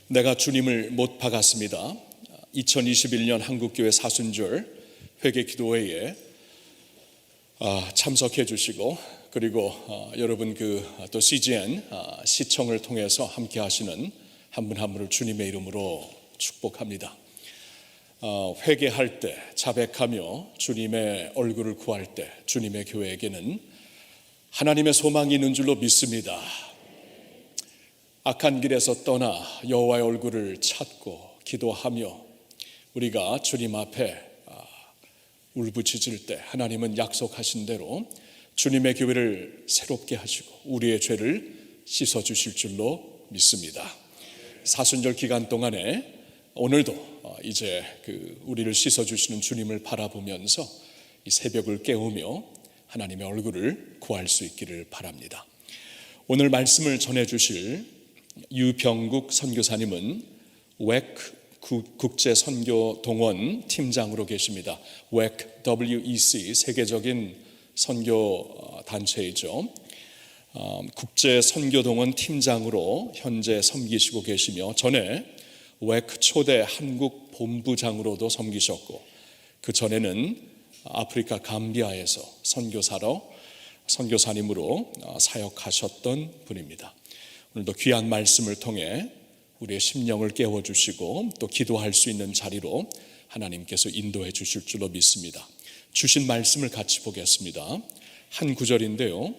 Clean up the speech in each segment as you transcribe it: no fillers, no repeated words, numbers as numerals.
내가 주님을 못 박았습니다. 2021년 한국교회 사순절 회개기도회에 참석해 주시고, 그리고 여러분 또 CGN 시청을 통해서 함께 하시는 한 분 한 분을 주님의 이름으로 축복합니다. 회개할 때, 자백하며 주님의 얼굴을 구할 때 주님의 교회에게는 하나님의 소망이 있는 줄로 믿습니다. 악한 길에서 떠나 여호와의 얼굴을 찾고 기도하며 우리가 주님 앞에 울부짖을 때 하나님은 약속하신 대로 주님의 교회를 새롭게 하시고 우리의 죄를 씻어주실 줄로 믿습니다. 사순절 기간 동안에 오늘도 이제 우리를 씻어주시는 주님을 바라보면서 이 새벽을 깨우며 하나님의 얼굴을 구할 수 있기를 바랍니다. 오늘 말씀을 전해주실 유병국 선교사님은 WEC 국제선교동원 팀장으로 계십니다. WEC 세계적인 선교 단체이죠. 국제선교동원 팀장으로 현재 섬기시고 계시며 전에 WEC 초대 한국 본부장으로도 섬기셨고, 그 전에는 아프리카 감비아에서 선교사님으로 사역하셨던 분입니다. 오늘도 귀한 말씀을 통해 우리의 심령을 깨워주시고 또 기도할 수 있는 자리로 하나님께서 인도해 주실 줄로 믿습니다. 주신 말씀을 같이 보겠습니다. 한 구절인데요,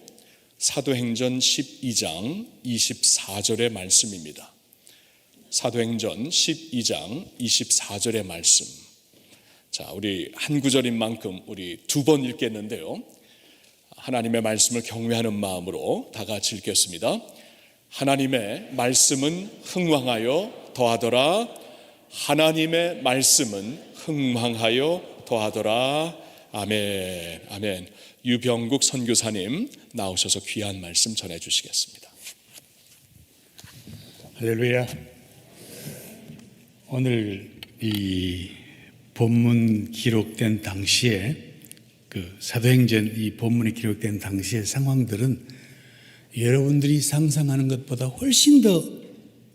사도행전 12장 24절의 말씀입니다. 사도행전 12장 24절의 말씀. 자, 우리 한 구절인 만큼 우리 두 번 읽겠는데요, 하나님의 말씀을 경외하는 마음으로 다 같이 읽겠습니다. 하나님의 말씀은 흥왕하여 더하더라. 하나님의 말씀은 흥왕하여 더하더라. 아멘. 아멘. 유병국 선교사님 나오셔서 귀한 말씀 전해주시겠습니다. 할렐루야. 오늘 이 본문 기록된 당시에 사도행전 이 본문이 기록된 당시의 상황들은 여러분들이 상상하는 것보다 훨씬 더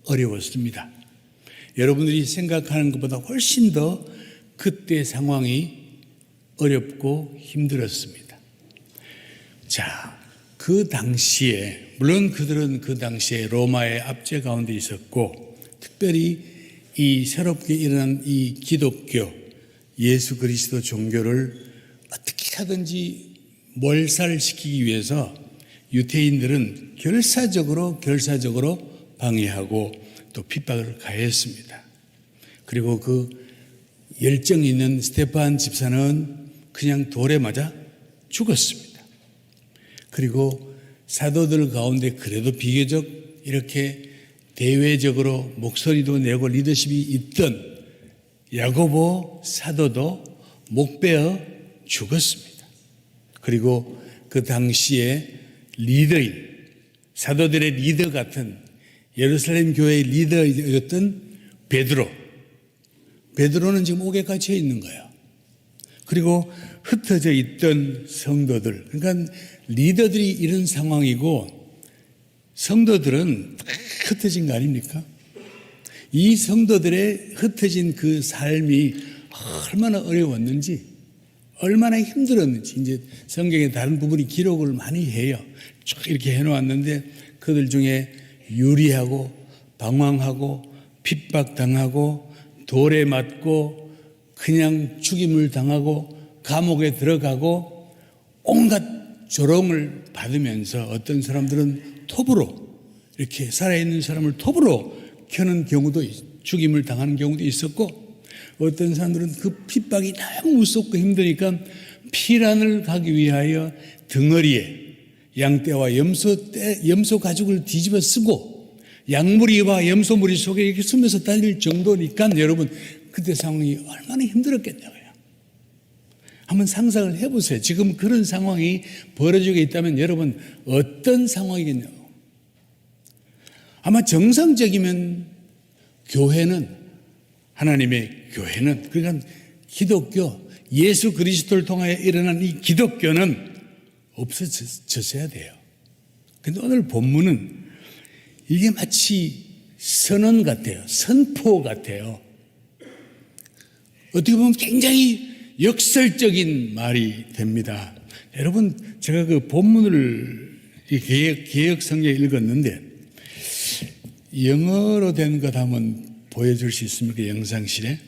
어려웠습니다. 여러분들이 생각하는 것보다 훨씬 더 그때 상황이 어렵고 힘들었습니다. 자, 그 당시에 물론 그들은 그 당시에 로마의 압제 가운데 있었고, 특별히 이 새롭게 일어난 이 기독교 예수 그리스도 종교를 어떻게 하든지 몰살시키기 위해서 유대인들은 결사적으로 방해하고 또 핍박을 가했습니다. 그리고 그 열정 있는 스데반 집사는 그냥 돌에 맞아 죽었습니다. 그리고 사도들 가운데 그래도 비교적 이렇게 대외적으로 목소리도 내고 리더십이 있던 야고보 사도도 목베어 죽었습니다. 그리고 그 당시에 리더인, 사도들의 리더 같은 예루살렘 교회의 리더였던 베드로는 지금 옥에 갇혀 있는 거예요. 그리고 흩어져 있던 성도들, 그러니까 리더들이 이런 상황이고 성도들은 흩어진 거 아닙니까? 이 성도들의 흩어진 그 삶이 얼마나 어려웠는지, 얼마나 힘들었는지 이제 성경의 다른 부분이 기록을 많이 해요. 쭉 이렇게 해놓았는데 그들 중에 유리하고 방황하고 핍박당하고 돌에 맞고 그냥 죽임을 당하고 감옥에 들어가고 온갖 조롱을 받으면서 어떤 사람들은 톱으로 이렇게 살아있는 사람을 톱으로 켜는 경우도, 죽임을 당하는 경우도 있었고, 어떤 사람들은 그 핍박이 너무 무섭고 힘드니까 피란을 가기 위하여 등어리에 양떼와 염소 가죽을 뒤집어 쓰고 양무리와 염소무리 속에 이렇게 숨어서 다닐 정도니까 여러분 그때 상황이 얼마나 힘들었겠냐고요. 한번 상상을 해보세요. 지금 그런 상황이 벌어지고 있다면 여러분 어떤 상황이겠냐고. 아마 정상적이면 하나님의 교회는, 그러니까 기독교, 예수 그리스도를 통하여 일어난 이 기독교는 없어졌어야 돼요. 그런데 오늘 본문은 이게 마치 선언 같아요. 선포 같아요. 어떻게 보면 굉장히 역설적인 말이 됩니다. 여러분, 제가 그 본문을 개역 성경에 읽었는데 영어로 된 것 한번 보여줄 수 있습니까? 영상실에.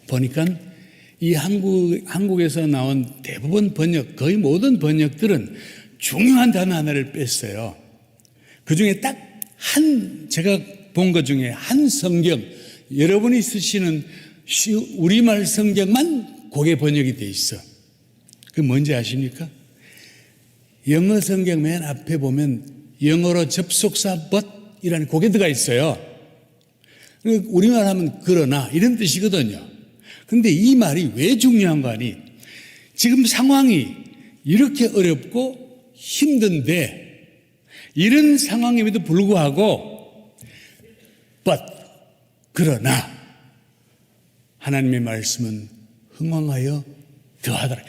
보니까 이 한국에서 나온 대부분 번역, 거의 모든 번역들은 중요한 단어 하나를 뺐어요. 그 중에 딱 제가 본 것 중에 한 성경, 여러분이 쓰시는 우리말 성경만 그게 번역이 돼 있어. 그게 뭔지 아십니까? 영어 성경 맨 앞에 보면 영어로 접속사 but이라는 그게 들어가 있어요. 우리말 하면 그러나 이런 뜻이거든요. 근데 이 말이 왜 중요한 거 아니? 지금 상황이 이렇게 어렵고 힘든데 이런 상황임에도 불구하고 그러나 하나님의 말씀은 흥왕하여 더하더라.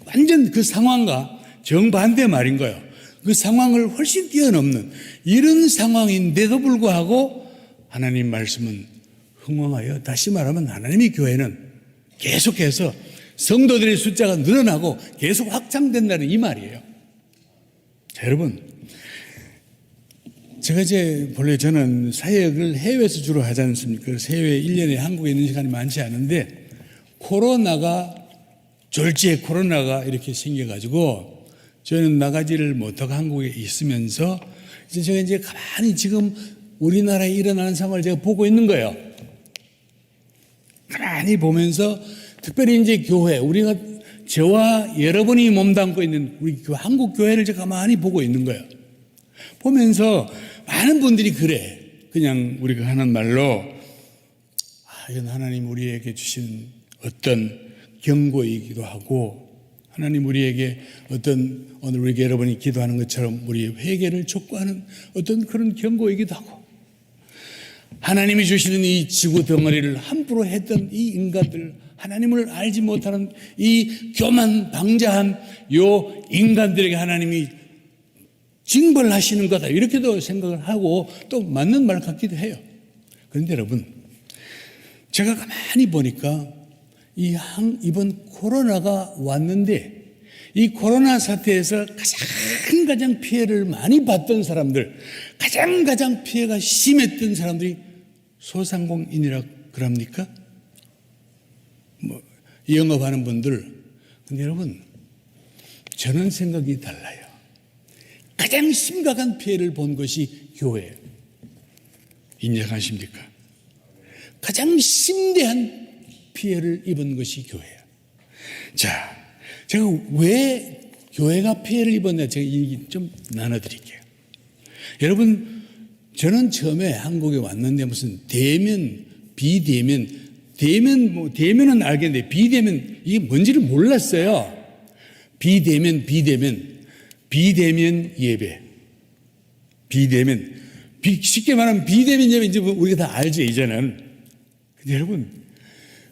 완전 그 상황과 정반대 말인 거예요. 그 상황을 훨씬 뛰어넘는 이런 상황인데도 불구하고 하나님 말씀은 흥왕하여, 다시 말하면 하나님의 교회는 계속해서 성도들의 숫자가 늘어나고 계속 확장된다는 이 말이에요. 자, 여러분, 제가 본래 저는 사역을 해외에서 주로 하지 않습니까? 그래서 해외에 1년에 한국에 있는 시간이 많지 않은데 졸지에 코로나가 이렇게 생겨가지고 저희는 나가지를 못하고 한국에 있으면서 제가 가만히 지금 우리나라에 일어나는 상황을 제가 보고 있는 거예요. 가만히 보면서 특별히 교회, 우리가 저와 여러분이 몸담고 있는 우리 한국 교회를 제가 가만히 보고 있는 거예요. 보면서 많은 분들이 그냥 우리가 하는 말로 이건 하나님 우리에게 주신 어떤 경고이기도 하고 하나님 우리에게 오늘 우리 여러분이 기도하는 것처럼 우리의 회개를 촉구하는 어떤 그런 경고이기도 하고 하나님이 주시는 이 지구 덩어리를 함부로 했던 이 인간들, 하나님을 알지 못하는 이 교만 방자한 요 인간들에게 하나님이 징벌하시는 거다 이렇게도 생각을 하고 또 맞는 말 같기도 해요. 그런데 여러분, 제가 가만히 보니까 이번 코로나가 왔는데 이 코로나 사태에서 가장 피해를 많이 봤던 사람들, 가장 피해가 심했던 사람들이 소상공인이라 그럽니까? 영업하는 분들. 근데 여러분, 저는 생각이 달라요. 가장 심각한 피해를 본 것이 교회예요. 인정하십니까? 가장 심대한 피해를 입은 것이 교회예요. 자, 제가 왜 교회가 피해를 입었나 제가 얘기 좀 나눠드릴게요. 여러분, 저는 처음에 한국에 왔는데 무슨 대면, 비대면, 대면은 알겠는데 비대면 이게 뭔지를 몰랐어요. 비대면 예배. 쉽게 말하면 비대면 예배 이제 우리가 다 알죠, 이제는. 근데 여러분,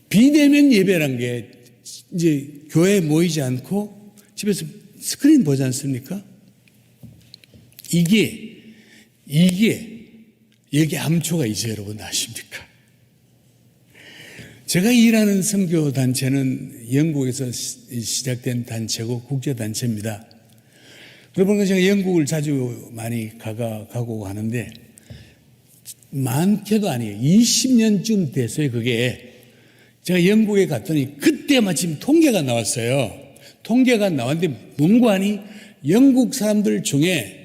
비대면 예배란 게 이제 교회에 모이지 않고 집에서 스크린 보지 않습니까? 이게 여기 암초가 있어요, 여러분 아십니까? 제가 일하는 선교 단체는 영국에서 시작된 단체고 국제 단체입니다. 그러고 제가 영국을 자주 많이 가고 하는데 많게도 아니에요. 20년쯤 됐어요, 그게. 제가 영국에 갔더니 그때 마침 통계가 나왔어요. 통계가 나왔는데 문관이 영국 사람들 중에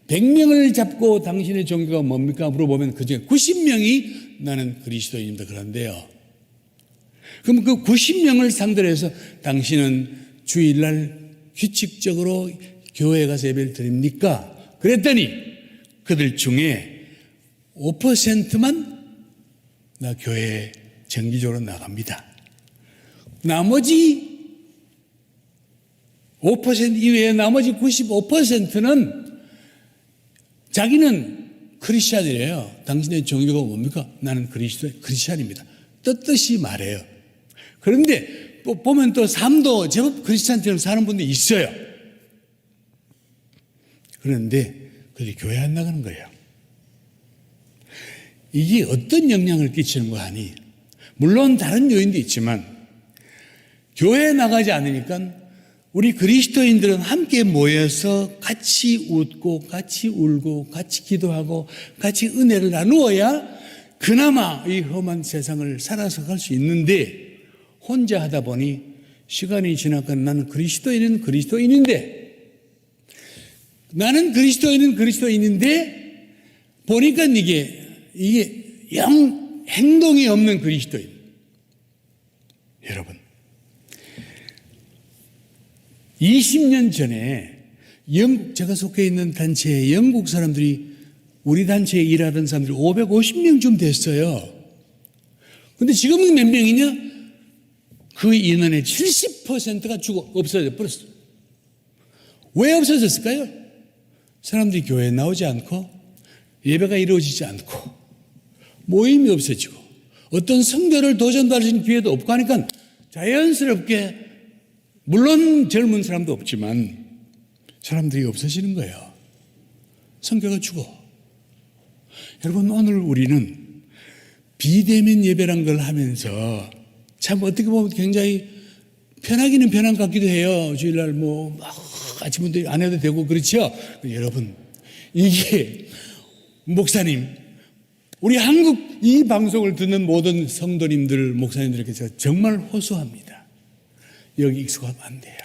100명을 잡고 당신의 종교가 뭡니까? 물어보면 그중에 90명이 나는 그리스도인입니다. 그런데요. 그럼 그 90명을 상대로 해서 당신은 주일날 규칙적으로 교회에 가서 예배를 드립니까? 그랬더니 그들 중에 5%만 나 교회에 정기적으로 나갑니다. 나머지 5% 이외에 나머지 95%는 자기는 크리스찬이래요. 당신의 종교가 뭡니까? 나는 크리스찬입니다. 떳떳이 말해요. 그런데 보면 또 삶도 제법 크리스찬처럼 사는 분들이 있어요. 그런데 그들이 교회 안 나가는 거예요. 이게 어떤 영향을 끼치는 거 아니? 물론 다른 요인도 있지만 교회에 나가지 않으니까 우리 그리스도인들은 함께 모여서 같이 웃고 같이 울고 같이 기도하고 같이 은혜를 나누어야 그나마 이 험한 세상을 살아서 갈 수 있는데 혼자 하다 보니 시간이 지나가 나는 그리스도인은 그리스도인인데 나는 그리스도인인데 보니까 이게 영 행동이 없는 그리스도인. 여러분 20년 전에 제가 속해 있는 단체에 영국 사람들이 우리 단체에 일하던 사람들이 550명쯤 됐어요. 근데 지금은 몇 명이냐? 그 인원의 70%가 없어져 버렸어. 왜 없어졌을까요? 사람들이 교회에 나오지 않고 예배가 이루어지지 않고 모임이 없어지고 어떤 성교를 도전할 수 있는 기회도 없고 하니까 자연스럽게 물론 젊은 사람도 없지만 사람들이 없어지는 거예요. 성교가 죽어. 여러분 오늘 우리는 비대면 예배란 걸 하면서 참 어떻게 보면 굉장히 편하기는 편한 것 같기도 해요. 주일날 막 아침부터 안 해도 되고 그렇죠. 여러분 이게 목사님 우리 한국 이 방송을 듣는 모든 성도님들 목사님들에게 제가 정말 호소합니다. 여기 익숙하면 안 돼요.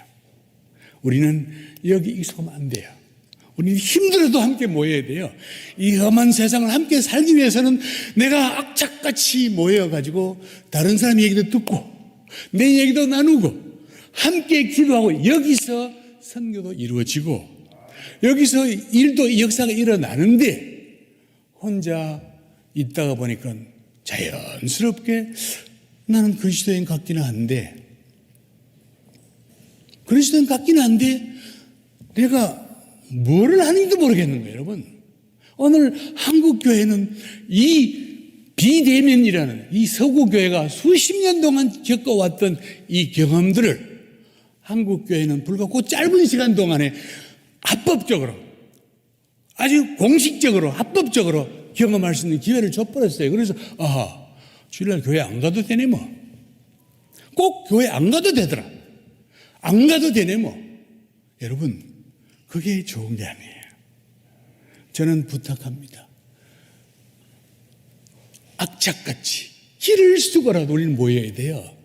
우리는 여기 익숙하면 안 돼요. 우리는 힘들어도 함께 모여야 돼요. 이 험한 세상을 함께 살기 위해서는 내가 악착같이 모여가지고 다른 사람 얘기도 듣고 내 얘기도 나누고 함께 기도하고 여기서 선교도 이루어지고 여기서 일도 역사가 일어나는데 혼자 있다가 보니까 자연스럽게 나는 그리스도인 같기는 한데 그리스도인 같기는 한데 내가 뭐를 하는지도 모르겠는 거예요, 여러분. 오늘 한국교회는 이 비대면이라는 이 서구교회가 수십 년 동안 겪어왔던 이 경험들을 한국교회는 불과 그 짧은 시간 동안에 합법적으로 아주 공식적으로 합법적으로 경험할 수 있는 기회를 줘버렸어요. 그래서 주일날 교회 안 가도 되네 뭐. 꼭 교회 안 가도 되더라. 안 가도 되네 뭐. 여러분 그게 좋은 게 아니에요. 저는 부탁합니다. 악착같이 길을 쓰고라도 우리는 모여야 돼요.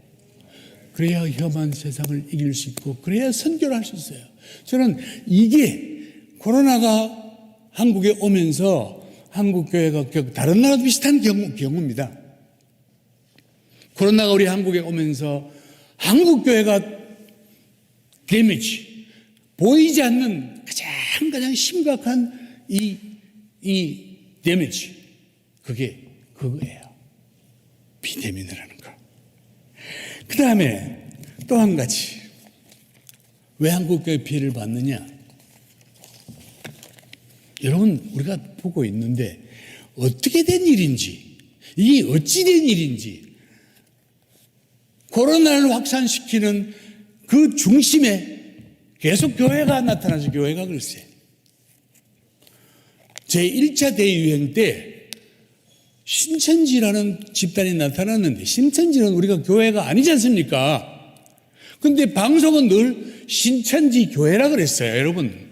그래야 험한 세상을 이길 수 있고 그래야 선교를 할 수 있어요. 저는 이게 코로나가 한국에 오면서 한국교회가 다른 나라도 비슷한 경우입니다. 코로나가 우리 한국에 오면서 한국교회가 데미지 보이지 않는 가장 심각한 이 데미지 그게 그거예요. 비대면이라는 거. 그 다음에 또 한 가지 왜 한국교회 피해를 받느냐? 여러분 우리가 보고 있는데 어떻게 된 일인지 이게 어찌 된 일인지 코로나를 확산시키는 그 중심에 계속 교회가 나타나서 교회가 글쎄 제1차 대유행 때 신천지라는 집단이 나타났는데 신천지는 우리가 교회가 아니지 않습니까? 근데 방송은 늘 신천지 교회라 그랬어요. 여러분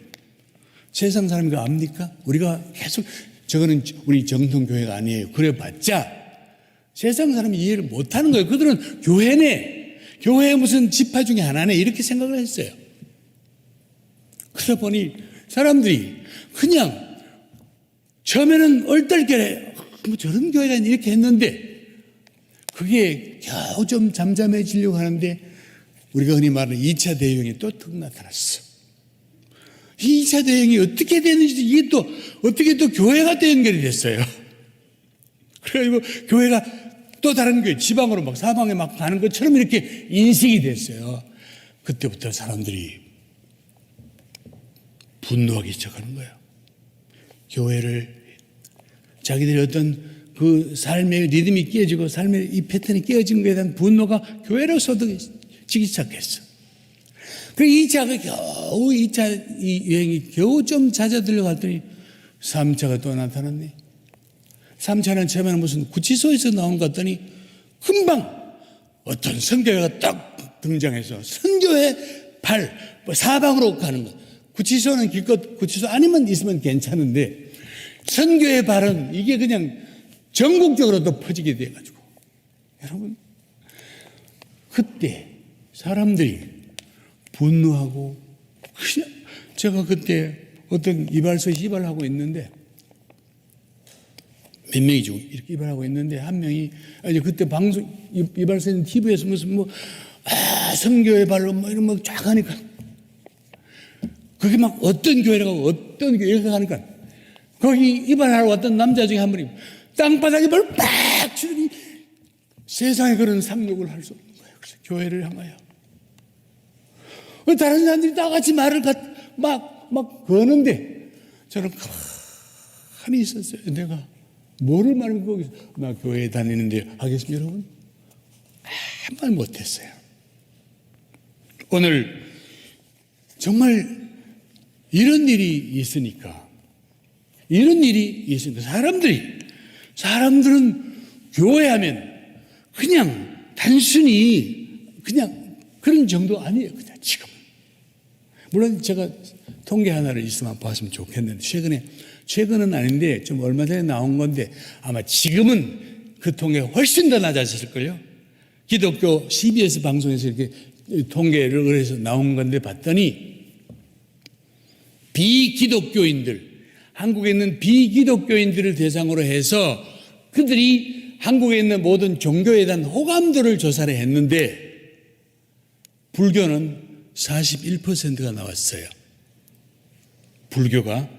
세상 사람이 그거 압니까? 우리가 계속 저거는 우리 정통교회가 아니에요. 그래봤자 세상 사람이 이해를 못하는 거예요. 그들은 교회네 교회 무슨 지파 중에 하나네 이렇게 생각을 했어요. 그러다 보니 사람들이 그냥 처음에는 얼떨결에 뭐 저런 교회가 이렇게 했는데 그게 겨우 좀 잠잠해지려고 하는데 우리가 흔히 말하는 2차 대유행이 또 턱 나타났어. 이 2차 대유행이 어떻게 됐는지 이게 또 어떻게 또 교회가 또 연결이 됐어요. 그래가지고 교회가 또 다른 교회 지방으로 막 사방에 막 가는 것처럼 이렇게 인식이 됐어요. 그때부터 사람들이 분노하기 시작하는 거예요. 교회를 자기들의 어떤 그 삶의 리듬이 깨지고 삶의 이 패턴이 깨어진 것에 대한 분노가 교회로 쏟아지기 시작했어. 그 2차가 겨우 2차 이 유행이 겨우 좀 잦아들려고 했더니 3차가 또 나타났네. 3차는 처음에는 무슨 구치소에서 나온 것 같더니 금방 어떤 선교회가 딱 등장해서 선교회 사방으로 가는 거. 구치소는 기껏 구치소 아니면 있으면 괜찮은데 선교의 발은 이게 그냥 전국적으로 또 퍼지게 돼가지고 여러분 그때 사람들이 분노하고 그냥 제가 그때 어떤 이발소 이발하고 있는데 몇 명이죠 이렇게 이발하고 있는데 한 명이 아니 그때 방송 이발소는 TV에서 무슨 선교의 발로 이런 쫙 하니까 그게 막 어떤 교회라고 어떤 교회 이렇게 하니까 거기 이발하러 왔던 남자 중에 한 분이 땅바닥에 뭘 빡 치더니 세상에 그런 상욕을 할 수 없는 거예요. 그래서 교회를 향하여 다른 사람들이 다 같이 말을 막 거는데 저는 가만히 있었어요. 내가 뭐를 말하면 거기서 나 교회에 다니는데 하겠습니다 여러분? 아무 말 못했어요. 오늘 정말 이런 일이 있으니까 사람들은 교회하면 그냥 단순히 그냥 그런 정도 아니에요. 그냥 지금 물론 제가 통계 하나를 있으면 봤으면 좋겠는데 최근은 아닌데 좀 얼마 전에 나온 건데 아마 지금은 그 통계가 훨씬 더 낮아졌을걸요. 기독교 CBS 방송에서 이렇게 통계를 해서 나온 건데 봤더니 한국에 있는 비기독교인들을 대상으로 해서 그들이 한국에 있는 모든 종교에 대한 호감도를 조사를 했는데 불교는 41%가 나왔어요. 불교가.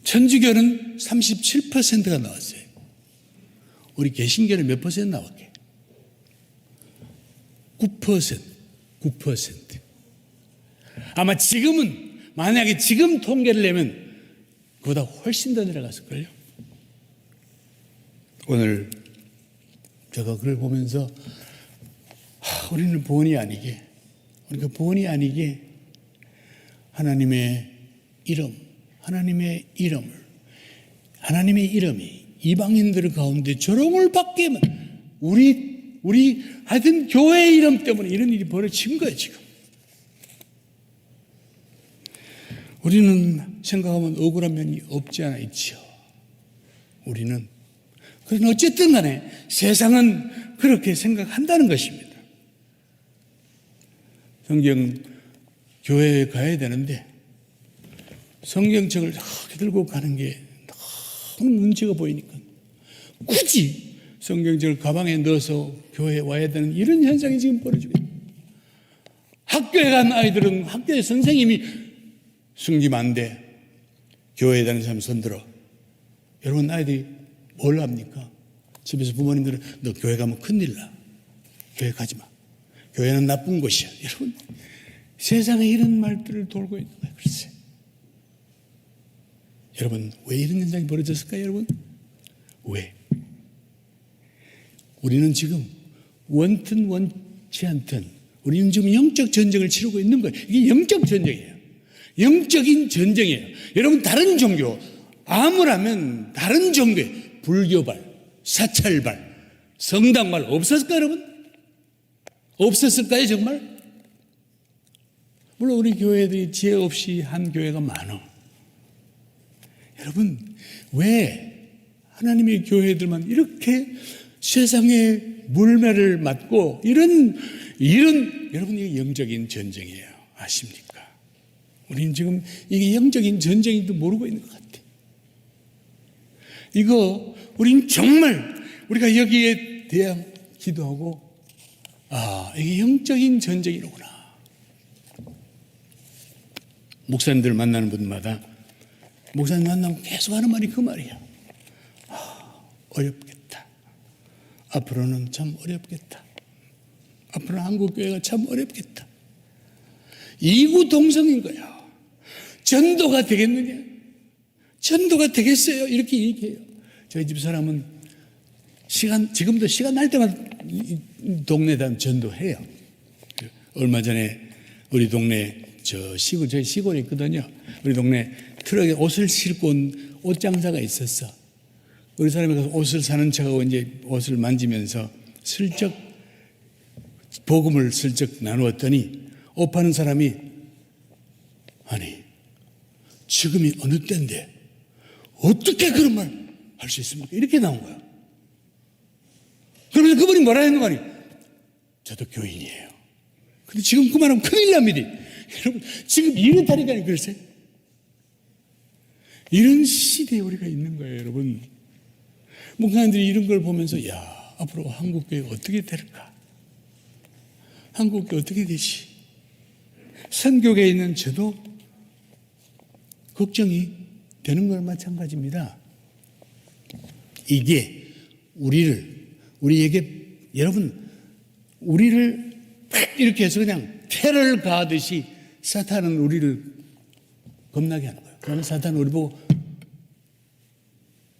천주교는 37%가 나왔어요. 우리 개신교는 몇 퍼센트 나왔게? 9%. 아마 지금은 만약에 지금 통계를 내면 그보다 훨씬 더 내려갔을걸요. 오늘 제가 그걸 보면서 우리는 본의 아니게 하나님의 이름이 이방인들 가운데 조롱을 받게 하면 우리 하여튼 교회 이름 때문에 이런 일이 벌어진 거예요 지금. 우리는 생각하면 억울한 면이 없지 않아 있죠. 우리는. 그러나 어쨌든 간에 세상은 그렇게 생각한다는 것입니다. 교회에 가야 되는데 성경책을 이렇게 들고 가는 게 너무 문제가 보이니까 굳이 성경책을 가방에 넣어서 교회에 와야 되는 이런 현상이 지금 벌어지고 있습니다. 학교에 간 아이들은 학교의 선생님이 승집 안 돼. 교회에 다니는 사람 손들어. 여러분 아이들이 뭘 합니까? 집에서 부모님들은 너 교회 가면 큰일 나. 교회 가지 마. 교회는 나쁜 곳이야. 여러분 세상에 이런 말들을 돌고 있는 거예요. 글쎄. 여러분 왜 이런 현상이 벌어졌을까요? 여러분 왜? 우리는 지금 원든 원치 않든 우리는 지금 영적 전쟁을 치르고 있는 거예요. 이게 영적 전쟁이에요. 영적인 전쟁이에요. 여러분 다른 종교 아무라면 다른 종교에 불교발, 사찰발, 성당발 없었을까요 여러분? 없었을까요 정말? 물론 우리 교회들이 지혜 없이 한 교회가 많아. 여러분 왜 하나님의 교회들만 이렇게 세상에 물매를 맞고 이런 여러분 이게 영적인 전쟁이에요. 아십니까? 우리는 지금 이게 영적인 전쟁인지도 모르고 있는 것 같아. 이거 우리는 정말 우리가 여기에 대한 기도하고 이게 영적인 전쟁이로구나. 목사님들 만나는 분마다 목사님 만나면 계속 하는 말이 그 말이야. 어렵겠다. 앞으로는 참 어렵겠다. 앞으로는 한국교회가 참 어렵겠다. 이구동성인 거야. 전도가 되겠느냐? 전도가 되겠어요? 이렇게 얘기해요. 저희 집 사람은 지금도 시간 날 때마다 동네에 전도해요. 얼마 전에 우리 동네 저희 시골에 있거든요. 우리 동네 트럭에 옷을 싣고 온 옷장사가 있었어. 우리 사람이 가서 옷을 사는 척하고 이제 옷을 만지면서 슬쩍 복음을 슬쩍 나누었더니 옷 파는 사람이 아니 지금이 어느 때인데 어떻게 그런 말 할 수 있습니까? 이렇게 나온 거야. 그러면서 그분이 뭐라 했는 거 아니? 저도 교인이에요. 근데 지금 그 말하면 큰일 납니다. 여러분 지금 이렇다니까요. 글쎄 이런 시대에 우리가 있는 거예요. 여러분 목사님들이 이런 걸 보면서 야 앞으로 한국교회가 어떻게 될까? 한국교회 어떻게 되지? 선교계에 있는 저도 걱정이 되는 걸 마찬가지입니다. 이게 우리에게 여러분 우리를 이렇게 해서 그냥 테러를 가하듯이 사탄은 우리를 겁나게 하는 거예요. 그러면 사탄은 우리 보고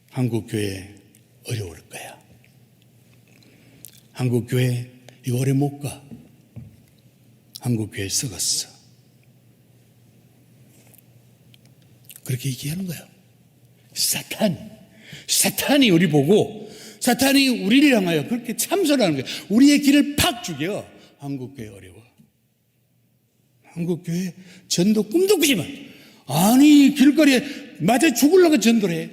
한국교회 어려울 거야. 한국교회 이거 오래 못 가. 한국교회 썩었어. 그렇게 얘기하는 거예요. 사탄이 우리 보고 사탄이 우리를 향하여 그렇게 참선하는 거예요. 우리의 길을 팍 죽여. 한국교회 어려워. 한국교회 전도 꿈도 꾸지 마. 아니 길거리에 맞아 죽으려고 전도를 해.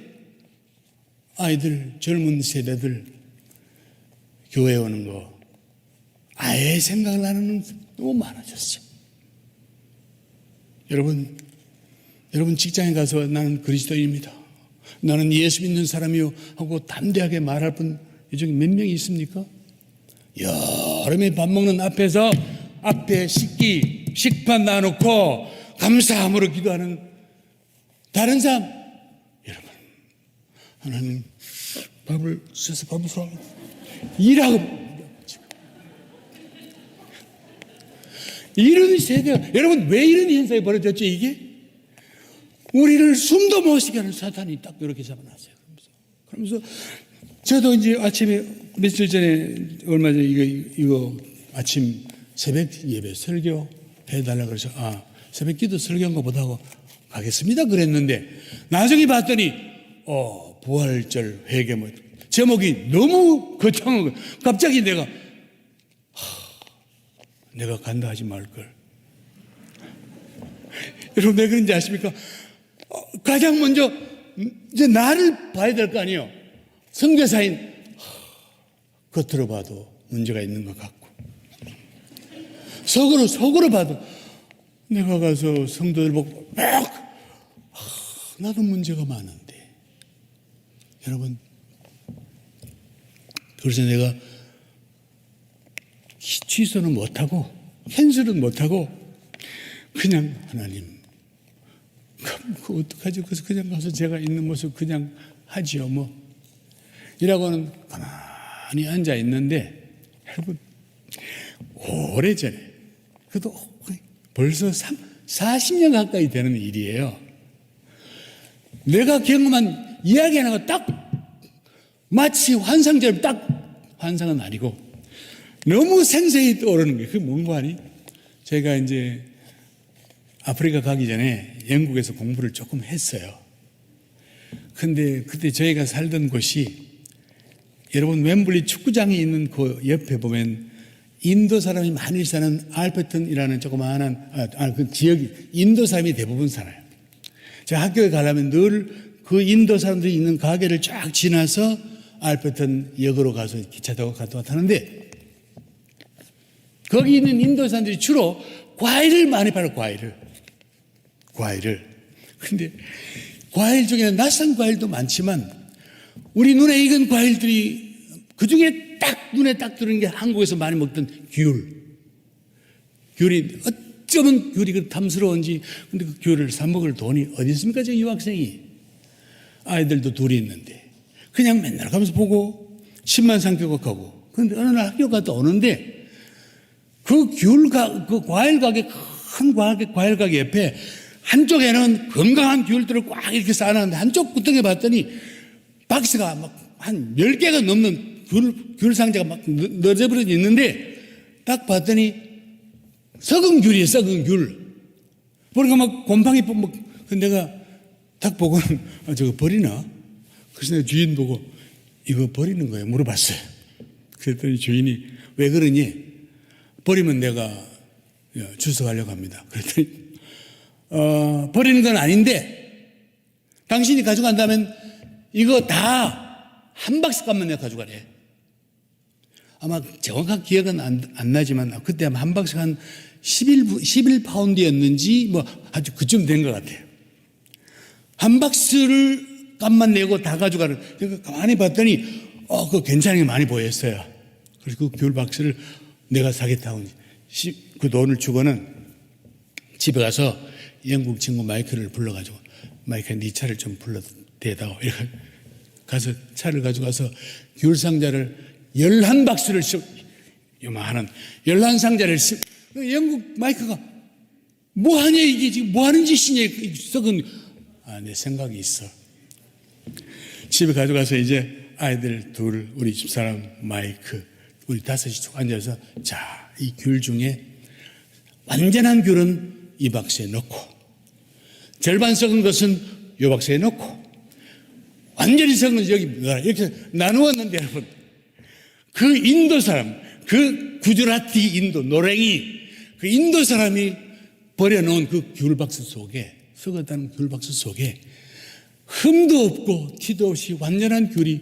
아이들 젊은 세대들 교회 오는 거 아예 생각을 안 하는 너무 많아졌어요. 여러분 직장에 가서 나는 그리스도인입니다. 나는 예수 믿는 사람이요 하고 담대하게 말할 분 이 중에 몇 명이 있습니까? 여러 명이 밥 먹는 앞에서 앞에 식판 놔놓고 감사함으로 기도하는 다른 사람 여러분 하나님 밥을 써서 밥을 쏘라고 일하고 이런 세대가 여러분 왜 이런 현상이 벌어졌죠 이게? 우리를 숨도 못 쉬게 하는 사탄이 딱 이렇게 잡아놨어요. 그러면서 저도 이제 아침에 며칠 전에 얼마 전에 이거 아침 새벽 예배 설교 해달라고 그래서 새벽 기도 설교한 것보다 하고 가겠습니다 그랬는데 나중에 봤더니 부활절 회개문 제목이 너무 거창한 거예요. 갑자기 내가 간다 하지 말걸. 여러분 왜 그런지 아십니까? 가장 먼저 이제 나를 봐야 될 거 아니에요. 선교사인 겉으로 봐도 문제가 있는 것 같고 속으로 봐도 내가 가서 성도들 보고 나도 문제가 많은데 여러분 그래서 내가 취소는 못하고 캔슬은 못하고 그냥 하나님 그 어떡하죠? 그래서 그냥 가서 제가 있는 모습 그냥 하지요 뭐 이라고는 가만히 앉아 있는데 여러분 오래전에 그래도 벌써 40년 가까이 되는 일이에요. 내가 경험한 이야기 하나가 딱 마치 환상처럼 딱 환상은 아니고 너무 생생히 떠오르는 거예요. 그게 뭔가 아니? 제가 이제 아프리카 가기 전에 영국에서 공부를 조금 했어요. 근데 그때 저희가 살던 곳이 여러분 웸블리 축구장이 있는 그 옆에 보면 인도 사람이 많이 사는 알퍼튼이라는 조그마한 그 지역이 인도 사람이 대부분 살아요. 제가 학교에 가려면 늘 그 인도 사람들이 있는 가게를 쫙 지나서 알퍼튼 역으로 가서 기차 타고 갔다 왔다 하는데 거기 있는 인도 사람들이 주로 과일을 많이 팔아요. 과일을. 근데 과일 중에는 낯선 과일도 많지만 우리 눈에 익은 과일들이 그 중에 딱 눈에 딱 들어오는 게 한국에서 많이 먹던 귤이 어쩌면 귤이 그 탐스러운지 근데 그 귤을 사 먹을 돈이 어디 있습니까? 저 유학생이 아이들도 둘이 있는데 그냥 맨날 가면서 보고 침만 삼키고 가고 그런데 어느 날 학교 갔다 오는데 그 과일 가게 큰 과일 가게 옆에 한쪽에는 건강한 귤들을 꽉 이렇게 쌓아놨는데 한쪽 구덩이 봤더니 박스가 막 한 10개가 넘는 귤 상자가 막 늘어버려져 있는데 딱 봤더니 썩은 귤이에요. 썩은 귤. 보니까 막 곰팡이 근데 내가 딱 보고는 저거 버리나? 그래서 내가 주인 보고 이거 버리는 거예요 물어봤어요. 그랬더니 주인이 왜 그러니? 버리면 내가 주워가려고 합니다. 그랬더니 버리는 건 아닌데 당신이 가져간다면 이거 다 한 박스값만 내가 가져가래. 아마 정확한 기억은 안 나지만 그때 아마 한 박스가 한 11파운드였는지 뭐 아주 그쯤 된 것 같아요. 한 박스를 값만 내고 다 가져가는. 제가 가만히 봤더니 그거 괜찮은 게 많이 보였어요. 그래서 그 귤 박스를 내가 사겠다고 그 돈을 주고는 집에 가서 영국 친구 마이클을 불러가지고 마이클 네 차를 좀 불러대다오. 이렇게 가서 차를 가져가서 귤 상자를 11박스를 요만한 11상자를 영국 마이크가 뭐하냐 이게 지금 뭐하는 짓이냐 썩은 내 생각이 있어. 집에 가져가서 이제 아이들 둘 우리 집사람 마이크 우리 다섯이 쭉 앉아서 자, 이 귤 중에 완전한 귤은 이 박스에 넣고 절반 썩은 것은 이 박스에 넣고 완전히 썩은 것은 여기 넣어라. 이렇게 나누었는데 여러분 그 인도 사람 그 구조라티 인도 노랭이 그 인도 사람이 버려놓은 그 귤박스 속에 썩었다는 귤박스 속에 흠도 없고 티도 없이 완전한 귤이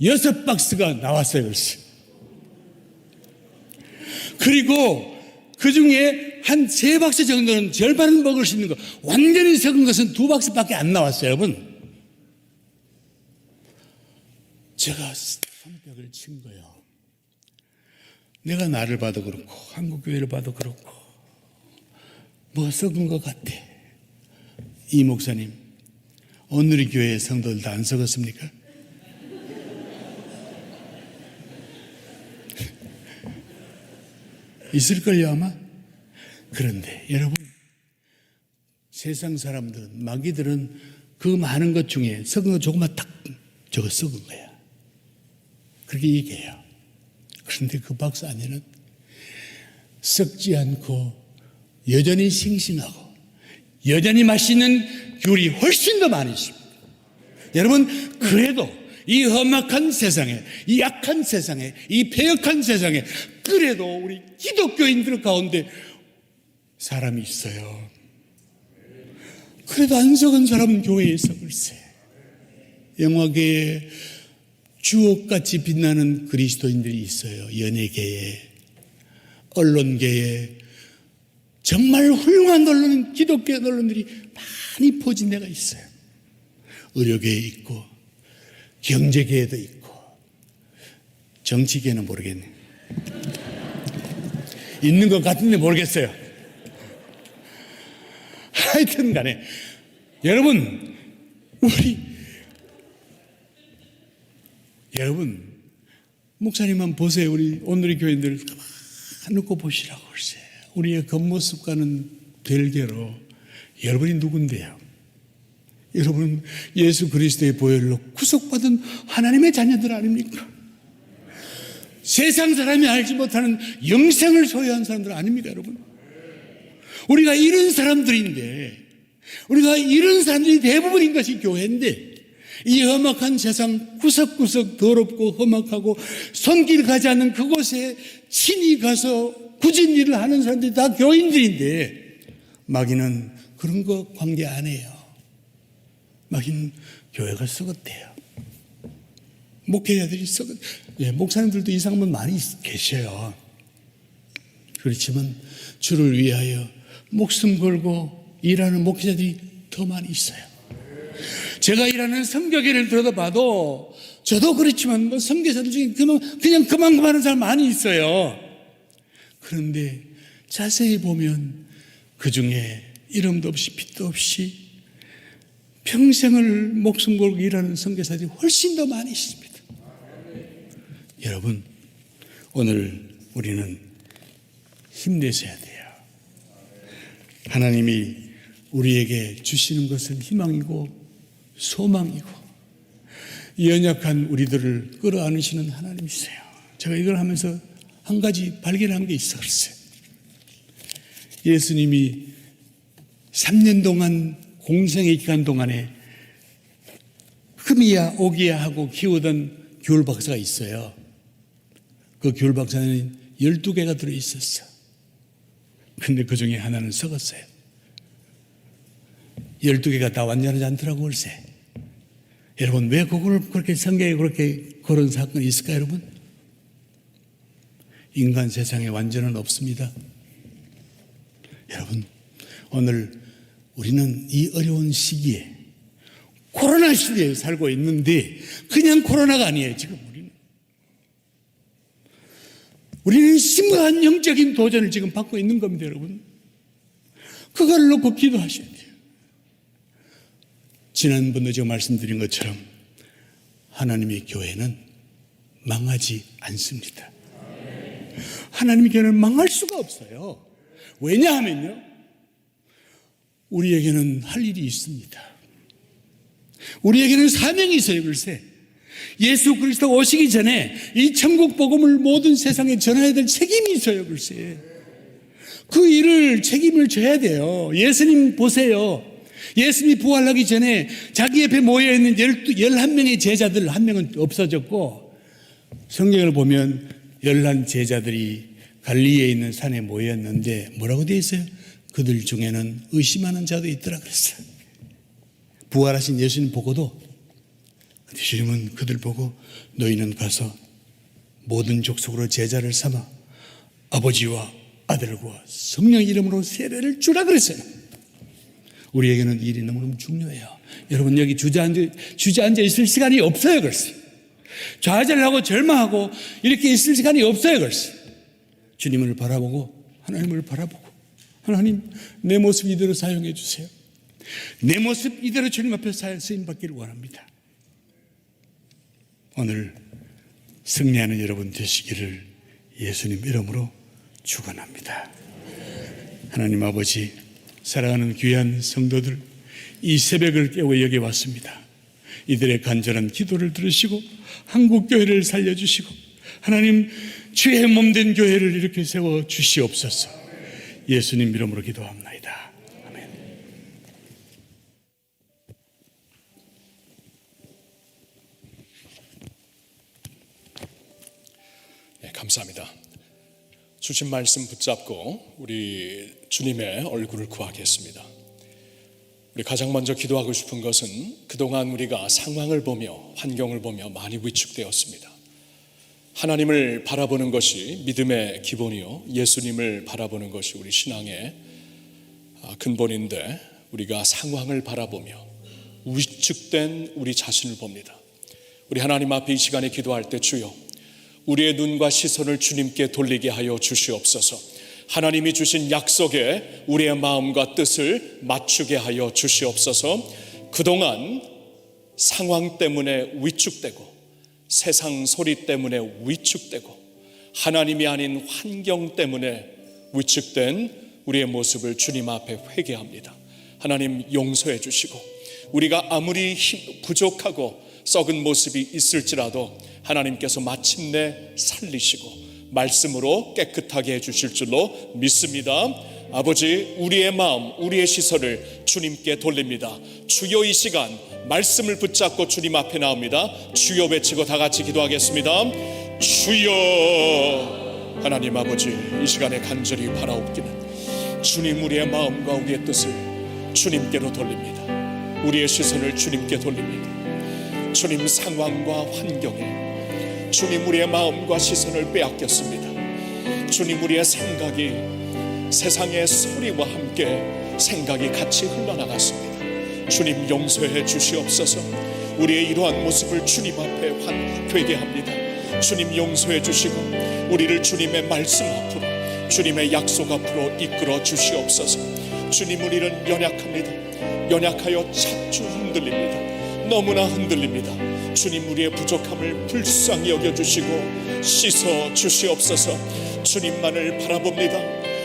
6박스가 나왔어요. 그래서 그리고 그 중에 한 3박스 정도는 절반은 먹을 수 있는 거 완전히 썩은 것은 2박스밖에 안 나왔어요. 여러분 제가 손뼉을 친 거예요. 내가 나를 봐도 그렇고 한국교회를 봐도 그렇고 뭐 썩은 것 같아. 이 목사님 오늘의 교회 성도들 다 안 썩었습니까? 있을걸요 아마? 그런데 여러분 세상 사람들은 마귀들은 그 많은 것 중에 썩은 거 조금만 딱 저거 썩은 거야. 그렇게 얘기해요. 그런데 그 박스 안에는 썩지 않고 여전히 싱싱하고 여전히 맛있는 귤이 훨씬 더 많이 있습니다. 여러분 그래도 이 험악한 세상에 이 약한 세상에 이 패역한 세상에 그래도 우리 기독교인들 가운데 사람이 있어요. 그래도 안 썩은 사람은 교회에 있어 글쎄. 영화계에 주옥같이 빛나는 그리스도인들이 있어요. 연예계에 언론계에 정말 훌륭한 언론 기독교 언론들이 많이 포진 데가 있어요. 의료계에 있고 경제계에도 있고 정치계는 모르겠네. 있는 것 같은데 모르겠어요. 하여튼 간에 여러분 목사님만 보세요. 우리 오늘의 교인들 가만 놓고 보시라고 글쎄. 우리의 겉모습과는 별개로 여러분이 누군데요? 여러분 예수 그리스도의 보혈로 구속받은 하나님의 자녀들 아닙니까? 세상 사람이 알지 못하는 영생을 소유한 사람들 아닙니까 여러분? 우리가 이런 사람들인데 우리가 이런 사람들이 대부분인 것이 교회인데 이 험악한 세상 구석구석 더럽고 험악하고 손길 가지 않는 그곳에 친히 가서 굳은 일을 하는 사람들이 다 교인들인데 마귀는 그런 거 관계 안 해요. 마귀는 교회가 썩었대요. 목회자들이 목사님들도 이상한 분 많이 계셔요. 그렇지만 주를 위하여 목숨 걸고 일하는 목회자들이 더 많이 있어요. 제가 일하는 선교계를 들어다 봐도 저도 그렇지만 뭐 선교사들 중에 그냥 그만 하는 사람 많이 있어요. 그런데 자세히 보면 그 중에 이름도 없이 빛도 없이 평생을 목숨 걸고 일하는 선교사들이 훨씬 더 많이 있습니다. 여러분 오늘 우리는 힘내셔야 돼요. 하나님이 우리에게 주시는 것은 희망이고 소망이고 연약한 우리들을 끌어안으시는 하나님이세요. 제가 이걸 하면서 한 가지 발견한 게 있었어요. 예수님이 3년 동안 공생의 기간 동안에 흠이야 오기야 하고 키우던 귤 박사가 있어요. 그 귤 박사는 12개가 들어있었어. 근데 그 중에 하나는 썩었어요. 12개가 다 완전하지 않더라고 글쎄. 여러분 왜 그걸 그렇게 성경에 그렇게 그런 사건이 있을까요 여러분? 인간 세상에 완전은 없습니다. 여러분 오늘 우리는 이 어려운 시기에 코로나 시대에 살고 있는데 그냥 코로나가 아니에요 지금 우리는 심각한 영적인 도전을 지금 받고 있는 겁니다 여러분. 그걸 놓고 기도하셔야 돼요. 지난번도 제가 말씀드린 것처럼 하나님의 교회는 망하지 않습니다. 하나님의 교회는 망할 수가 없어요. 왜냐하면요 우리에게는 할 일이 있습니다. 우리에게는 사명이 있어요 글쎄. 예수 그리스도 오시기 전에 이 천국 복음을 모든 세상에 전해야 될 책임이 있어요 글쎄. 그 일을 책임을 져야 돼요. 예수님 보세요. 예수님이 부활하기 전에 자기 옆에 모여있는 11명의 제자들 한 명은 없어졌고 성경을 보면 11 제자들이 갈릴리에 있는 산에 모였는데 뭐라고 되어 있어요? 그들 중에는 의심하는 자도 있더라 그랬어요. 부활하신 예수님 보고도 주님은 그들 보고 너희는 가서 모든 족속으로 제자를 삼아 아버지와 아들과 성령 이름으로 세례를 주라 그랬어요. 우리에게는 이 일이 너무너무 중요해요. 여러분 여기 주저앉아 있을 시간이 없어요 글쎄. 좌절하고 절망하고 이렇게 있을 시간이 없어요 글쎄. 주님을 바라보고 하나님을 바라보고 하나님 내 모습 이대로 사용해 주세요. 내 모습 이대로 주님 앞에 쓰임받기를 원합니다. 오늘 승리하는 여러분 되시기를 예수님 이름으로 축원합니다. 하나님 아버지 사랑하는 귀한 성도들 이 새벽을 깨워 여기 왔습니다. 이들의 간절한 기도를 들으시고 한국교회를 살려주시고 하나님 주의 몸된 교회를 이렇게 세워 주시옵소서. 예수님 이름으로 기도합나이다. 아멘. 네, 감사합니다. 주신 말씀 붙잡고 우리 주님의 얼굴을 구하겠습니다. 우리 가장 먼저 기도하고 싶은 것은 그동안 우리가 상황을 보며 환경을 보며 많이 위축되었습니다. 하나님을 바라보는 것이 믿음의 기본이요 예수님을 바라보는 것이 우리 신앙의 근본인데 우리가 상황을 바라보며 위축된 우리 자신을 봅니다. 우리 하나님 앞에 이 시간에 기도할 때 주여 우리의 눈과 시선을 주님께 돌리게 하여 주시옵소서. 하나님이 주신 약속에 우리의 마음과 뜻을 맞추게 하여 주시옵소서. 그동안 상황 때문에 위축되고 세상 소리 때문에 위축되고 하나님이 아닌 환경 때문에 위축된 우리의 모습을 주님 앞에 회개합니다. 하나님 용서해 주시고 우리가 아무리 부족하고 썩은 모습이 있을지라도 하나님께서 마침내 살리시고 말씀으로 깨끗하게 해주실 줄로 믿습니다. 아버지 우리의 마음 우리의 시선을 주님께 돌립니다. 주여 이 시간 말씀을 붙잡고 주님 앞에 나옵니다. 주여 외치고 다 같이 기도하겠습니다. 주여. 하나님 아버지 이 시간에 간절히 바라옵기는 주님 우리의 마음과 우리의 뜻을 주님께로 돌립니다. 우리의 시선을 주님께 돌립니다. 주님 상황과 환경에 주님 우리의 마음과 시선을 빼앗겼습니다. 주님 우리의 생각이 세상의 소리와 함께 생각이 같이 흘러나갔습니다. 주님 용서해 주시옵소서. 우리의 이러한 모습을 주님 앞에 회개합니다. 주님 용서해 주시고 우리를 주님의 말씀 앞으로 주님의 약속 앞으로 이끌어 주시옵소서. 주님 우리는 연약합니다. 연약하여 자주 흔들립니다. 너무나 흔들립니다. 주님 우리의 부족함을 불쌍히 여겨주시고 씻어 주시옵소서. 주님만을 바라봅니다.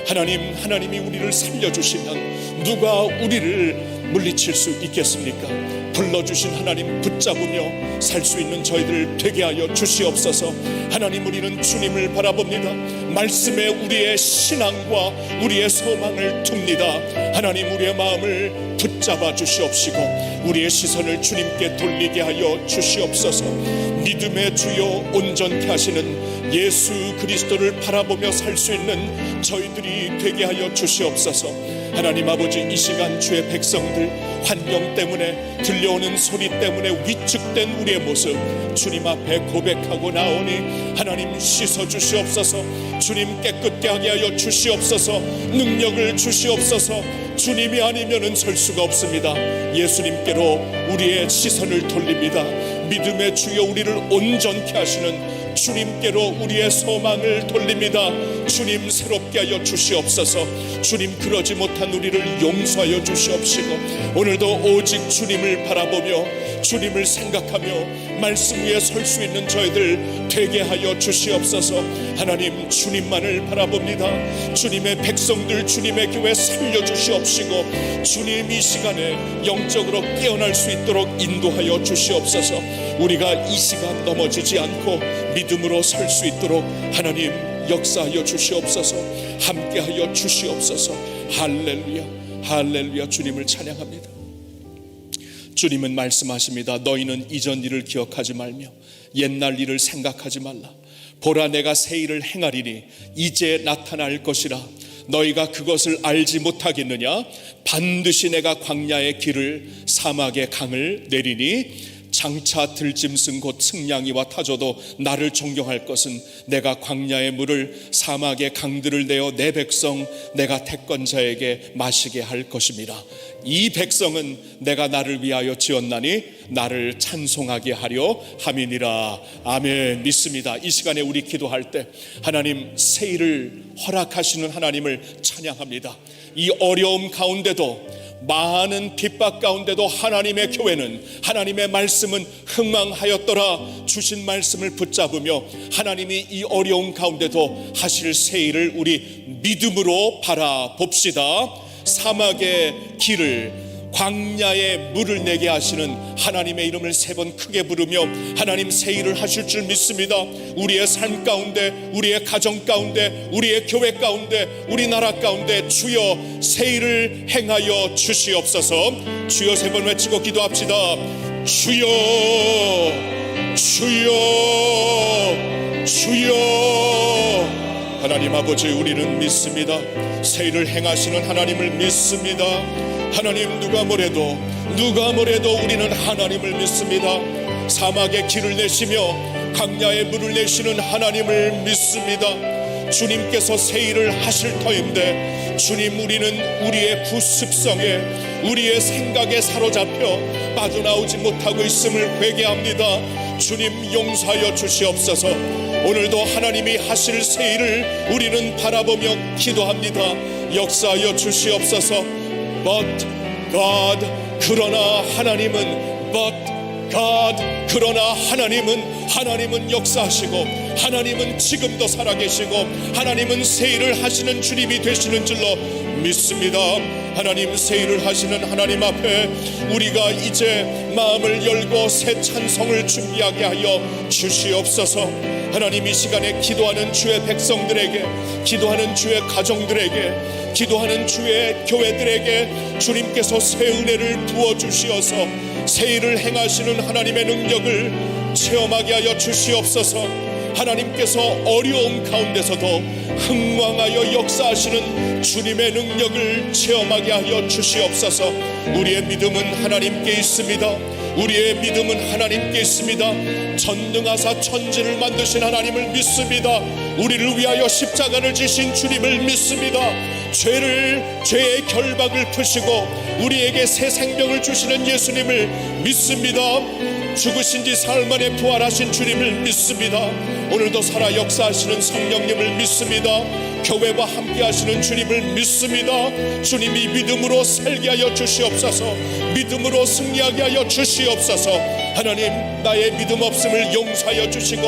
하나님이 우리를 살려주시면 누가 우리를 물리칠 수 있겠습니까? 불러주신 하나님 붙잡으며 살 수 있는 저희들 되게 하여 주시옵소서. 하나님, 우리는 주님을 바라봅니다. 말씀에 우리의 신앙과 우리의 소망을 둡니다. 하나님, 우리의 마음을 붙잡아 주시옵시고 우리의 시선을 주님께 돌리게 하여 주시옵소서. 믿음의 주요 온전케 하시는 예수 그리스도를 바라보며 살 수 있는 저희들이 되게 하여 주시옵소서. 하나님 아버지, 이 시간 주의 백성들 환경 때문에 들려오는 소리 때문에 위축된 우리의 모습 주님 앞에 고백하고 나오니 하나님 씻어 주시옵소서. 주님 깨끗게 하게 하여 주시옵소서. 능력을 주시옵소서. 주님이 아니면은 설 수가 없습니다. 예수님께로 우리의 시선을 돌립니다. 믿음의 주여 우리를 온전케 하시는 주님께로 우리의 소망을 돌립니다. 주님 새롭게 하여 주시옵소서. 주님 그러지 못한 우리를 용서하여 주시옵시고 오늘도 오직 주님을 바라보며 주님을 생각하며 말씀 위에 설 수 있는 저희들 되게 하여 주시옵소서. 하나님, 주님만을 바라봅니다. 주님의 백성들 주님의 교회 살려주시옵시고 주님 이 시간에 영적으로 깨어날 수 있도록 인도하여 주시옵소서. 우리가 이 시간 넘어지지 않고 믿음으로 설 수 있도록 하나님 역사하여 주시옵소서. 함께하여 주시옵소서. 할렐루야, 할렐루야. 주님을 찬양합니다. 주님은 말씀하십니다. 너희는 이전 일을 기억하지 말며 옛날 일을 생각하지 말라. 보라, 내가 새 일을 행하리니 이제 나타날 것이라. 너희가 그것을 알지 못하겠느냐? 반드시 내가 광야의 길을 사막의 강을 내리니 장차 들짐승 곧 승냥이와 타조도 나를 존경할 것은 내가 광야의 물을 사막의 강들을 내어 내 백성 내가 택건 자에게 마시게 할 것입니다. 이 백성은 내가 나를 위하여 지었나니 나를 찬송하게 하려 함이니라. 아멘. 믿습니다. 이 시간에 우리 기도할 때 하나님 새 일을 허락하시는 하나님을 찬양합니다. 이 어려움 가운데도 많은 핍박 가운데도 하나님의 교회는 하나님의 말씀은 흥망하였더라. 주신 말씀을 붙잡으며 하나님이 이 어려움 가운데도 하실 새 일을 우리 믿음으로 바라봅시다. 사막의 길을 광야의 물을 내게 하시는 하나님의 이름을 세 번 크게 부르며 하나님 새 일을 하실 줄 믿습니다. 우리의 삶 가운데, 우리의 가정 가운데, 우리의 교회 가운데, 우리나라 가운데 주여 새 일을 행하여 주시옵소서. 주여 세 번 외치고 기도합시다. 주여, 주여, 주여. 하나님 아버지, 우리는 믿습니다. 새 일을 행하시는 하나님을 믿습니다. 하나님, 누가 뭐래도 우리는 하나님을 믿습니다. 사막의 길을 내시며 광야의 물을 내시는 하나님을 믿습니다. 주님께서 새 일을 하실 터인데 주님, 우리는 우리의 구습성에 우리의 생각에 사로잡혀 빠져나오지 못하고 있음을 회개합니다. 주님 용서하여 주시옵소서. 오늘도 하나님이 하실 새 일을 우리는 바라보며 기도합니다. 역사하여 주시옵소서. But God, 그러나 하나님은 But God, 그러나 하나님은 역사하시고 하나님은 지금도 살아계시고 하나님은 새 일을 하시는 주님이 되시는 줄로 믿습니다. 하나님 새 일을 하시는 하나님 앞에 우리가 이제 마음을 열고 새 찬송을 준비하게 하여 주시옵소서. 하나님 이 시간에 기도하는 주의 백성들에게, 기도하는 주의 가정들에게, 기도하는 주의 교회들에게 주님께서 새 은혜를 부어주시어서 새 일을 행하시는 하나님의 능력을 체험하게 하여 주시옵소서. 하나님께서 어려움 가운데서도 흥왕하여 역사하시는 주님의 능력을 체험하게 하여 주시옵소서. 우리의 믿음은 하나님께 있습니다. 우리의 믿음은 하나님께 있습니다. 전능하사 천지를 만드신 하나님을 믿습니다. 우리를 위하여 십자가를 지신 주님을 믿습니다. 죄의 결박을 푸시고 우리에게 새 생명을 주시는 예수님을 믿습니다. 죽으신 지 사흘 만에 부활하신 주님을 믿습니다. 오늘도 살아 역사하시는 성령님을 믿습니다. 교회와 함께 하시는 주님을 믿습니다. 주님이 믿음으로 살게 하여 주시옵소서. 믿음으로 승리하게 하여 주시옵소서. 하나님, 나의 믿음 없음을 용서하여 주시고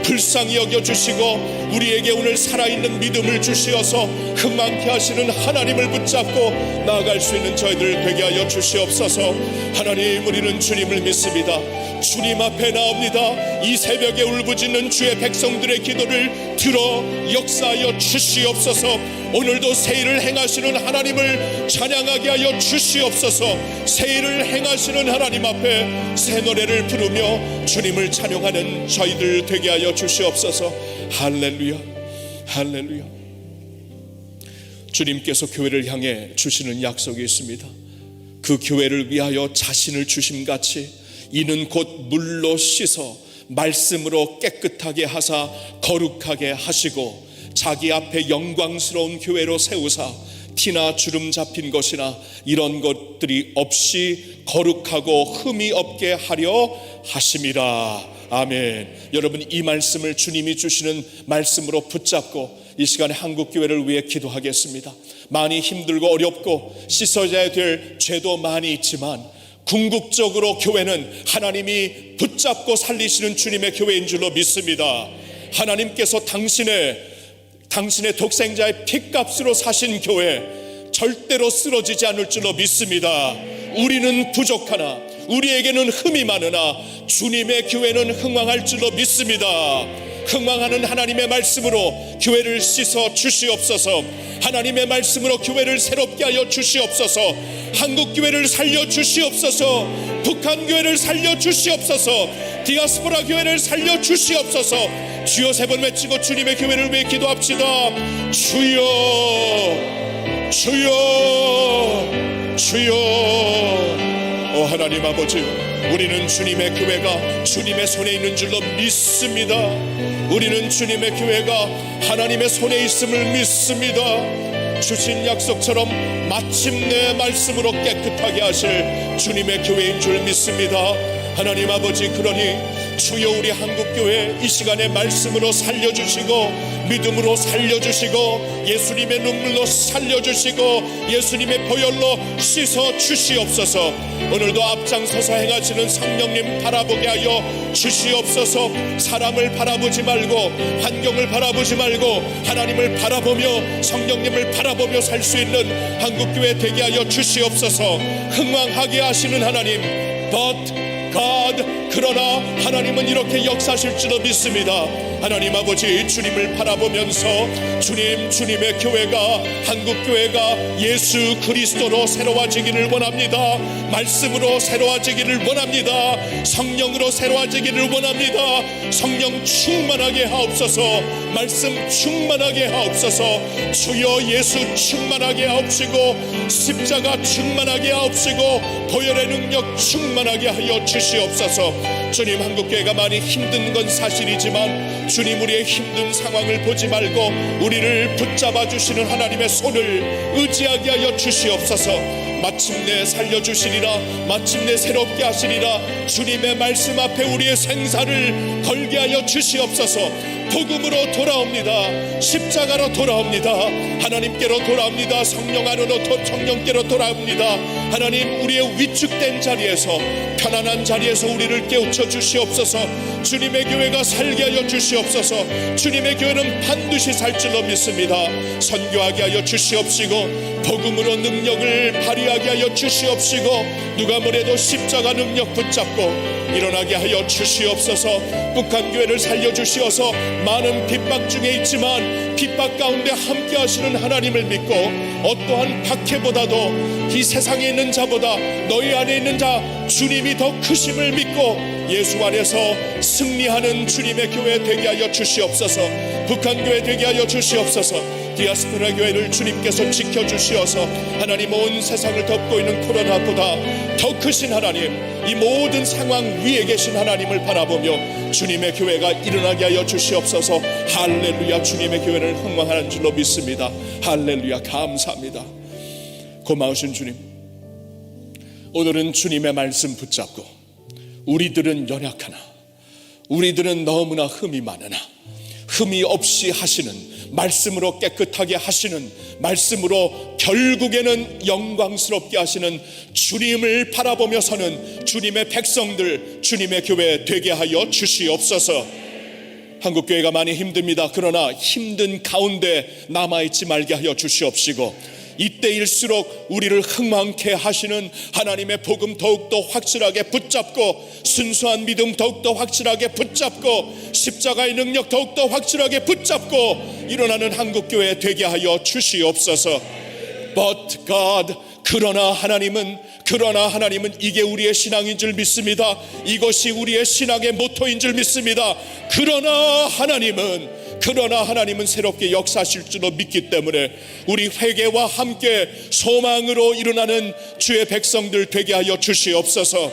불쌍히 여겨주시고 우리에게 오늘 살아있는 믿음을 주시어서 흥망케 하시는 하나님을 붙잡고 나아갈 수 있는 저희들 되게 하여 주시옵소서. 하나님, 우리는 주님을 믿습니다. 주님 앞에 나옵니다. 이 새벽에 울부짖는 주의 백성들의 기도를 들어 역사하여 주시옵소서. 오늘도 새 일을 행하시는 하나님을 찬양하게 하여 주시옵소서. 새 일을 행하시는 하나님 앞에 새 노래를 부르며 주님을 찬양하는 저희들 되게 하여 주시옵소서. 할렐루야, 할렐루야. 주님께서 교회를 향해 주시는 약속이 있습니다. 그 교회를 위하여 자신을 주심같이 이는 곧 물로 씻어 말씀으로 깨끗하게 하사 거룩하게 하시고 자기 앞에 영광스러운 교회로 세우사 티나 주름 잡힌 것이나 이런 것들이 없이 거룩하고 흠이 없게 하려 하심이라. 아멘. 여러분, 이 말씀을 주님이 주시는 말씀으로 붙잡고 이 시간에 한국교회를 위해 기도하겠습니다. 많이 힘들고 어렵고 씻어져야 될 죄도 많이 있지만 궁극적으로 교회는 하나님이 붙잡고 살리시는 주님의 교회인 줄로 믿습니다. 하나님께서 당신의 독생자의 핏값으로 사신 교회 절대로 쓰러지지 않을 줄로 믿습니다. 우리는 부족하나 우리에게는 흠이 많으나 주님의 교회는 흥왕할 줄로 믿습니다. 흥왕하는 하나님의 말씀으로 교회를 씻어 주시옵소서. 하나님의 말씀으로 교회를 새롭게 하여 주시옵소서. 한국 교회를 살려 주시옵소서. 북한 교회를 살려 주시옵소서. 디아스포라 교회를 살려 주시옵소서. 주여 세 번 외치고 주님의 교회를 위해 기도합시다. 주여, 주여, 주여. 오 하나님 아버지, 우리는 주님의 교회가 주님의 손에 있는 줄로 믿습니다. 우리는 주님의 교회가 하나님의 손에 있음을 믿습니다. 주신 약속처럼 마침내 말씀으로 깨끗하게 하실 주님의 교회인 줄 믿습니다. 하나님 아버지, 그러니 주여 우리 한국교회 이 시간에 말씀으로 살려주시고 믿음으로 살려주시고 예수님의 눈물로 살려주시고 예수님의 보혈로 씻어 주시옵소서. 오늘도 앞장서서 행하시는 성령님 바라보게 하여 주시옵소서. 사람을 바라보지 말고 환경을 바라보지 말고 하나님을 바라보며 성령님을 바라보며 살 수 있는 한국교회 되게 하여 주시옵소서. 흥왕하게 하시는 하나님, But God, 그러나 하나님은 이렇게 역사하실 줄로 믿습니다. 하나님 아버지, 주님을 바라보면서 주님의 교회가 한국교회가 예수 그리스도로 새로워지기를 원합니다. 말씀으로 새로워지기를 원합니다. 성령으로 새로워지기를 원합니다. 성령 충만하게 하옵소서. 말씀 충만하게 하옵소서. 주여 예수 충만하게 하옵시고 십자가 충만하게 하옵시고 보혈의 능력 충만하게 하여 주시옵소서. 주님, 한국교회가 많이 힘든 건 사실이지만 주님, 우리의 힘든 상황을 보지 말고 우리를 붙잡아 주시는 하나님의 손을 의지하게 하여 주시옵소서. 마침내 살려주시리라, 마침내 새롭게 하시리라. 주님의 말씀 앞에 우리의 생사를 걸게 하여 주시옵소서. 복음으로 돌아옵니다. 십자가로 돌아옵니다. 하나님께로 돌아옵니다. 성령 안으로 성령께로 돌아옵니다. 하나님, 우리의 위축된 자리에서 편안한 자리에서 우리를 깨우쳐 주시옵소서. 주님의 교회가 살게 하여 주시옵소서. 주님의 교회는 반드시 살 줄로 믿습니다. 선교하게 하여 주시옵시고 복음으로 능력을 발휘하게 하여 주시옵시고 누가 뭐래도 십자가 능력 붙잡고 일어나게 하여 주시옵소서. 북한 교회를 살려주시어서 많은 핍박 중에 있지만 핍박 가운데 함께 하시는 하나님을 믿고 어떠한 박해보다도 이 세상에 있는 자보다 너희 안에 있는 자 주님이 더 크심을 믿고 예수 안에서 승리하는 주님의 교회 되게 하여 주시옵소서. 북한 교회 되게 하여 주시옵소서. 디아스포라 교회를 주님께서 지켜주시어서 하나님, 온 세상을 덮고 있는 코로나보다 더 크신 하나님, 이 모든 상황 위에 계신 하나님을 바라보며 주님의 교회가 일어나게 하여 주시옵소서. 할렐루야. 주님의 교회를 흥망하는 줄로 믿습니다. 할렐루야. 감사합니다. 고마우신 주님, 오늘은 주님의 말씀 붙잡고 우리들은 연약하나 우리들은 너무나 흠이 많으나 흠이 없이 하시는, 말씀으로 깨끗하게 하시는, 말씀으로 결국에는 영광스럽게 하시는 주님을 바라보며 서는 주님의 백성들, 주님의 교회 되게 하여 주시옵소서. 한국교회가 많이 힘듭니다. 그러나 힘든 가운데 남아있지 말게 하여 주시옵시고, 이때일수록 우리를 흥망케 하시는 하나님의 복음 더욱더 확실하게 붙잡고, 순수한 믿음 더욱더 확실하게 붙잡고, 십자가의 능력 더욱더 확실하게 붙잡고 일어나는 한국교회 되게 하여 주시옵소서. But God, 그러나 하나님은 이게 우리의 신앙인 줄 믿습니다. 이것이 우리의 신앙의 모토인 줄 믿습니다. 그러나 하나님은 새롭게 역사하실 줄로 믿기 때문에 우리 회개와 함께 소망으로 일어나는 주의 백성들 되게 하여 주시옵소서.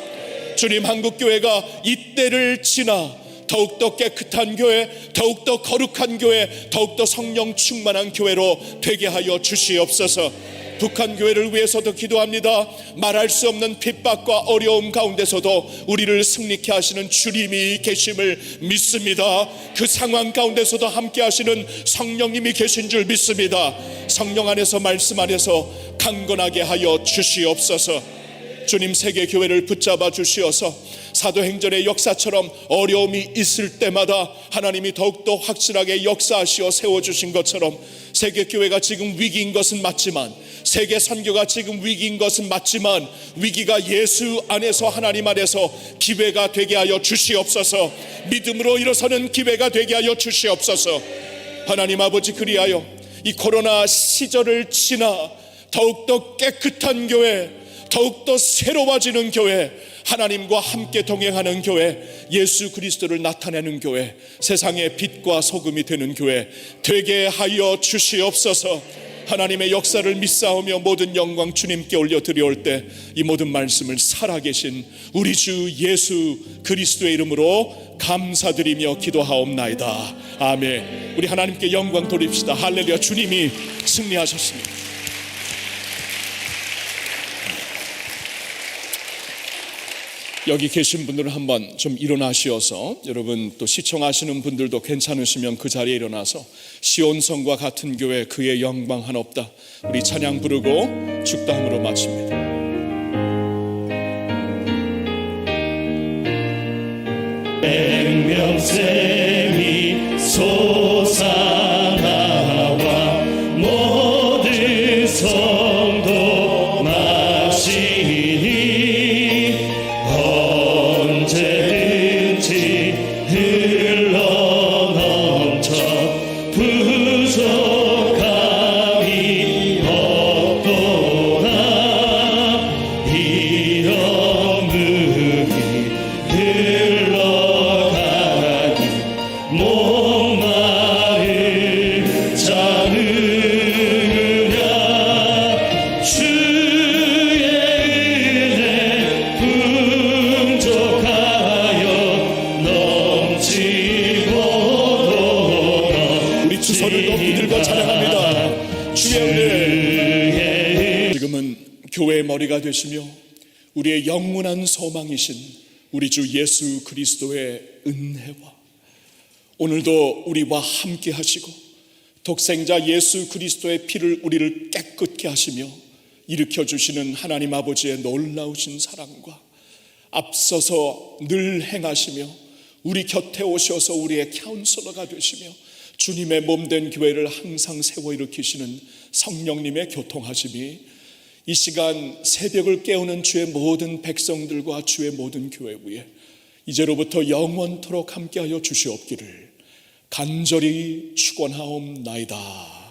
주님, 한국교회가 이때를 지나 더욱더 깨끗한 교회, 더욱더 거룩한 교회, 더욱더 성령 충만한 교회로 되게 하여 주시옵소서. 북한 교회를 위해서도 기도합니다. 말할 수 없는 핍박과 어려움 가운데서도 우리를 승리케 하시는 주님이 계심을 믿습니다. 그 상황 가운데서도 함께 하시는 성령님이 계신 줄 믿습니다. 성령 안에서, 말씀 안에서 강건하게 하여 주시옵소서. 주님, 세계 교회를 붙잡아 주시어서 사도행전의 역사처럼 어려움이 있을 때마다 하나님이 더욱더 확실하게 역사하시어 세워주신 것처럼 세계 교회가 지금 위기인 것은 맞지만, 세계 선교가 지금 위기인 것은 맞지만, 위기가 예수 안에서, 하나님 안에서 기회가 되게 하여 주시옵소서. 믿음으로 일어서는 기회가 되게 하여 주시옵소서. 하나님 아버지, 그리하여 이 코로나 시절을 지나 더욱더 깨끗한 교회, 더욱더 새로워지는 교회, 하나님과 함께 동행하는 교회, 예수 그리스도를 나타내는 교회, 세상의 빛과 소금이 되는 교회 되게 하여 주시옵소서. 하나님의 역사를 믿사오며 모든 영광 주님께 올려드려올 때 이 모든 말씀을 살아계신 우리 주 예수 그리스도의 이름으로 감사드리며 기도하옵나이다. 아멘. 우리 하나님께 영광 돌립시다. 할렐루야. 주님이 승리하셨습니다. 여기 계신 분들은 한번 좀 일어나시어서, 여러분 또 시청하시는 분들도 괜찮으시면 그 자리에 일어나서 시온성과 같은 교회 그의 영광 한없다, 우리 찬양 부르고 축도함으로 마칩니다. 생명샘이 솟아나와 모든 성도 마시니 언제든지 흘러넘쳐 부족함이 없도다. 이런 물이 흘러가니 목마를 자느냐. 주의 은혜 풍족하여 넘치도다. 우리 두 손을 높이 들고 찬양합니다. 주의 은혜. 지금은 교회의 머리가 되시며 우리의 영원한 소망이신 우리 주 예수 그리스도의 은혜와 오늘도 우리와 함께 하시고 독생자 예수 그리스도의 피를 우리를 깨끗게 하시며 일으켜 주시는 하나님 아버지의 놀라우신 사랑과 앞서서 늘 행하시며 우리 곁에 오셔서 우리의 카운슬러가 되시며 주님의 몸된 교회를 항상 세워 일으키시는 성령님의 교통하심이 이 시간 새벽을 깨우는 주의 모든 백성들과 주의 모든 교회 위에 이제로부터 영원토록 함께하여 주시옵기를 간절히 축원하옵나이다.